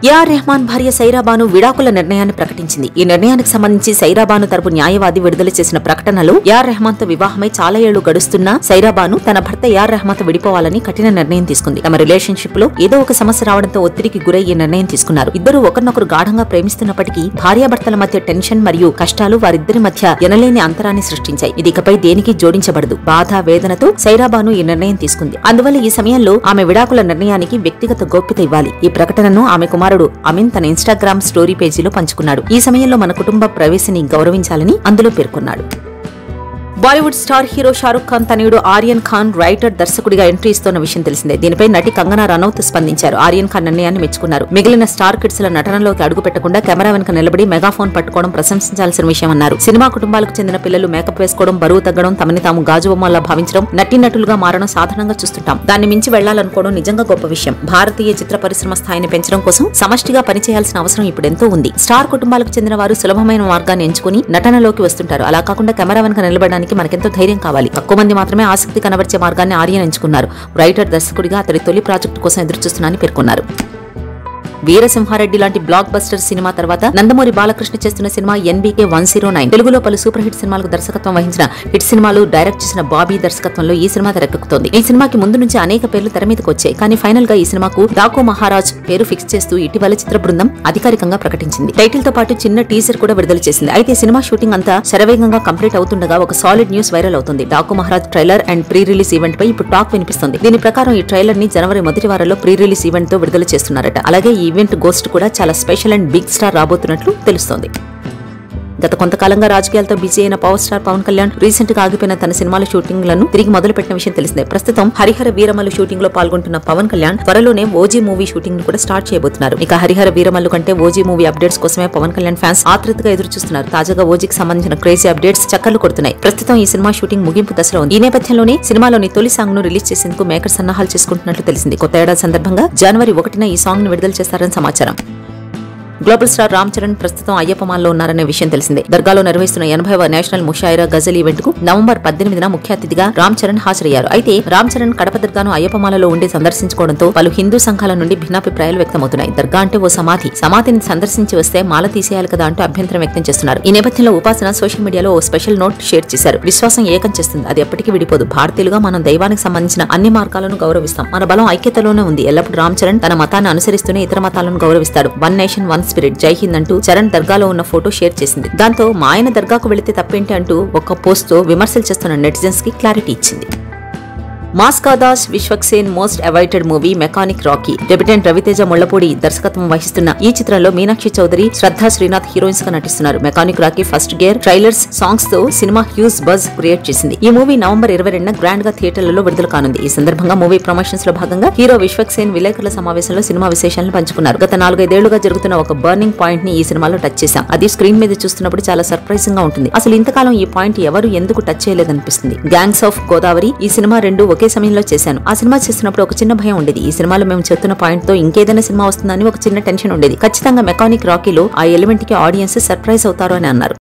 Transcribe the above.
AR Rahman భార్య సైరా బాను విడాకుల నిర్ణయాన్ని ప్రకటించింది. ఈ నిర్ణయానికి సంబంధించి సైరా బాను తరపు న్యాయవాది విడుదల చేసిన ప్రకటనలో ఏఆర్ రెహమాన్ తో వివాహమై చాలా ఏళ్లు గడుస్తున్నా సైరా బాను తన భర్త ఏఆర్ రెహమాన్ తో విడిపోవాలని కఠిన నిర్ణయం తీసుకుంది. తమ రిలేషన్షిప్ లో ఏదో ఒక సమస్య రావడంతో ఒత్తిడికి గురై ఈ నిర్ణయం తీసుకున్నారు. ఇద్దరు ఒకరినొకరు గాఢంగా ప్రేమిస్తున్నప్పటికీ భార్యాభర్తల మధ్య టెన్షన్ మరియు కష్టాలు వారిద్దరి మధ్య ఎనలేని అంతరాన్ని సృష్టించాయి. ఇది ఇకపై దేనికి జోడించబడదు. బాధ వేదనతో సైరా బాను ఈ నిర్ణయం తీసుకుంది. అందువల్ల ఈ సమయంలో ఆమె విడాకుల నిర్ణయానికి వ్యక్తిగత గోప్యత ఇవ్వాలి. ఈ ప్రకటనను ఆమె కుమారుడు అమిన్ తన ఇన్స్టాగ్రామ్ స్టోరీ పేజీలో పంచుకున్నాడు. ఈ సమయంలో మన కుటుంబ ప్రైవసీని గౌరవించాలని అందులో పేర్కొన్నాడు. బాలీవుడ్ స్టార్ హీరో షారుఖ్ ఖాన్ తనయుడు ఆర్యన్ ఖాన్ రైటర్ దర్శకుడిగా ఎంట్రీ ఇస్తున్న విషయం తెలిసిందే. దీనిపై నటి కంగనా రనౌత్ స్పందించారు. ఆర్యన్ ఖాన్ నిర్ణయాన్ని మెచ్చుకున్నారు. మిగిలిన స్టార్ కిడ్స్ ల నటనలోకి అడుగు పెట్టకుండా కెమెరా వెనుక నిలబడి మెగాఫోన్ పట్టుకోవడం ప్రశంసించాల్సిన విషయం అన్నారు. సినిమా కుటుంబాలకు చెందిన పిల్లలు మేకప్ వేసుకోవడం, బరువు తగ్గడం, తమని తాము గాజు బొమ్మలా భావించడం, నటీనటులుగా మారడం సాధారణంగా చూస్తుంటాం. దాన్ని మించి వెళ్లాలనుకోవడం నిజంగా గొప్ప విషయం. భారతీయ చిత్ర పరిశ్రమ స్థాయిని పెంచడం కోసం సమష్టిగా పనిచేయాల్సిన అవసరం ఇప్పుడెంతో ఉంది. స్టార్ కుటుంబాలకు చెందిన వారు సులభమైన మార్గాన్ని ఎంచుకుని నటనలోకి వస్తుంటారు. అలా కాకుండా కెమెరా వెనుక నిలబడడానికి మనకెంతో ధైర్యం కావాలి. తక్కువ మంది మాత్రమే ఆసక్తి కనబర్చే మార్గాన్ని ఆర్యన్ ఎంచుకున్నారు. రైటర్ దర్శకుడిగా అతడి తొలి ప్రాజెక్టు కోసం ఎదురుచూస్తున్నానని పేర్కొన్నారు. వీరసింహారెడ్డి లాంటి బ్లాక్ బస్టర్ సినిమా తర్వాత నందమూరి బాలకృష్ణ చేస్తున్న సినిమా ఎన్బీకే 109 తెలుగులో పలు సూపర్ హిట్ సినిమాలకు దర్శకత్వం వహించిన హిట్ సినిమాలు డైరెక్ట్ చేసిన బాబీ దర్శకత్వంలో ఈ సినిమా తెరకెక్కుతోంది. ఈ సినిమాకి ముందు నుంచి అనేక పేర్లు తెర మీదకు వచ్చాయి. కానీ ఫైనల్ గా ఈ సినిమాకు డాకు మహారాజ్ పేరు ఫిక్స్ చేస్తూ ఇటీవల చిత్ర బృందం అధికారికంగా ప్రకటించింది. టైటిల్ తో పాటు చిన్న టీజర్ కూడా విడుదల చేసింది. అయితే సినిమా షూటింగ్ అంతా శరవేగంగా కంప్లీట్ అవుతుండగా ఒక సాలిడ్ న్యూస్ వైరల్ అవుతుంది. Daaku Maharaaj trailer and pre release event పై ఇప్పుడు టాక్ వినిపిస్తుంది. దీని ప్రకారం ఈ ట్రైలర్ ని జనవరి మొదటి వారంలో ప్రీ రిలీజ్ ఈవెంట్ తో విడుదల చేస్తున్నారట. అలాగే ఈ ఈవెంట్ గోస్ట్ కూడా చాలా స్పెషల్ అండ్ బిగ్ స్టార్ రాబోతున్నట్లు తెలుస్తోంది. గత కొంతకాలంగా రాజకీయాలతో బిజీ అయిన power star Pawan Kalyan recent గా ఆగిపోయిన తన సినిమాల షూటింగ్ లను తిరిగి మొదలుపెట్టిన విషయం తెలిసిందే. ప్రస్తుతం హరిహర వీరమల్లు షూటింగ్ లో పాల్గొంటున్న పవన్ కళ్యాణ్ త్వరలోనే ఓజీ మూవీ షూటింగ్ ను కూడా స్టార్ట్ చేయబోతున్నారు. ఇక హరిహర వీరమల్లు కంటే ఓజీ మూవీ అప్డేట్స్ కోసమే పవన్ కళ్యాణ్ ఫ్యాన్స్ ఆతృతగా ఎదురు చూస్తున్నారు. తాజాగా ఓజీకి సంబంధించిన క్రేజీ అప్డేట్స్ చక్కర్లు కొడుతున్నాయి. ప్రస్తుతం ఈ సినిమా షూటింగ్ ముగింపు దశలో ఉంది. ఈ నేపథ్యంలోనే సినిమాలోని తొలి సాంగ్ ను రిలీజ్ చేసేందుకు మేకర్ సన్నాహాలు చేసుకుంటున్నట్లు తెలిసింది. కొత్త ఏడాది సందర్భంగా జనవరి 1న ఈ సాంగ్ ను విడుదల చేస్తారని సమాచారం. గ్లోబల్ స్టార్ రామ్ చరణ్ ప్రస్తుతం అయ్యప్పమాల్లో ఉన్నారనే విషయం తెలిసిందే. దర్గాలో నిర్వహిస్తున్న 80వ నేషనల్ ముషాయిరా గజల్ ఈవెంట్ కు నవంబర్ 18న ముఖ్య అతిథిగా రామ్ చరణ్ హాజరయ్యారు. అయితే రామ్ చరణ్ కడప దర్గాను అయ్యప్పమాలలో ఉండి సందర్శించుకోవడంతో పలు హిందూ సంఘాల నుండి భిన్నాభిప్రాయాలు వ్యక్తమవుతున్నాయి. దర్గా అంటే ఓ సమాధిని సందర్శించి వస్తే మాల తీసేయాలి కదా అంటూ అభ్యంతరం వ్యక్తం చేస్తున్నారు. ఈ నేపథ్యంలో ఉపాసన సోషల్ మీడియాలో ఓ స్పెషల్ నోట్ షేర్ చేశారు. విశ్వాసం ఏకం చేస్తుంది, అది ఎప్పటికీ విడిపోదు. భారతీయులుగా మనం దైవానికి సంబంధించిన అన్ని మార్గాలను గౌరవిస్తాం. మన బలం ఐక్యతలోనే ఉంది. ఎల్లప్పుడూ రామ్ చరణ్ తన మతాన్ని అనుసరిస్తూనే ఇతర మతాలను గౌరవిస్తాడు. వన్ నేషన్ వన్ స్పిరిట్, జై హింద్ అంటూ చరణ్ దర్గాలో ఉన్న ఫోటో షేర్ చేసింది. దాంతో మా ఆయన దర్గాకు వెళితే తప్పేంటి అంటూ ఒక పోస్ట్ తో విమర్శలు చేస్తున్న నెటిజన్స్ కి క్లారిటీ ఇచ్చింది. Mass Ka Das Vishwaksen most awaited movie Mechanic Rocky debutant Raviteja Mullapudi దర్శకత్వం వహిస్తున్న ఈ చిత్రంలో మీనాక్షి చౌదరి, శ్రద్ధా శ్రీనాథ్ హీరోయిన్స్ గా నటిస్తున్నారు. Mechanic Rocky first gear, trailers, songs తో సినిమా హ్యూజ్ బజ్ క్రియేట్ చేసింది. ఈ మూవీ నవంబర్ 22న గ్రాండ్ గా థియేటర్లలో విడుదల కానుంది. ఈ సందర్భంగా మూవీ ప్రమోషన్స్ లో భాగంగా హీరో విశ్వక్సేన్ విలేకరుల సమావేశంలో సినిమా విశేషాలను పంచుకున్నారు. గత 4-5 ఏళ్లుగా జరుగుతున్న ఒక బర్నింగ్ పాయింట్ ని ఈ సినిమాలో టచ్ చేశాం. అది స్క్రీన్ మీద చూస్తున్నప్పుడు చాలా సర్ప్రైజింగ్ గా ఉంటుంది. అసలు ఇంతకాలం ఈ పాయింట్ ఎవరు ఎందుకు టచ్ చేయలేదనిపిస్తుంది. గ్యాంగ్స్ ఆఫ్ గోదావరి ఈ సినిమా 2 ఒకే సమయంలో చేశాను. ఆ సినిమా చేస్తున్నప్పుడు ఒక చిన్న భయం ఉండేది. ఈ సినిమాలో మేము చెప్తున్న పాయింట్ తో ఇంకేదైనా సినిమా వస్తుందని ఒక చిన్న టెన్షన్ ఉండేది. ఖచ్చితంగా మెకానిక్ రాకీలో ఆ ఎలిమెంట్ కి ఆడియన్స్ సర్ప్రైజ్ అవుతారు అని అన్నారు.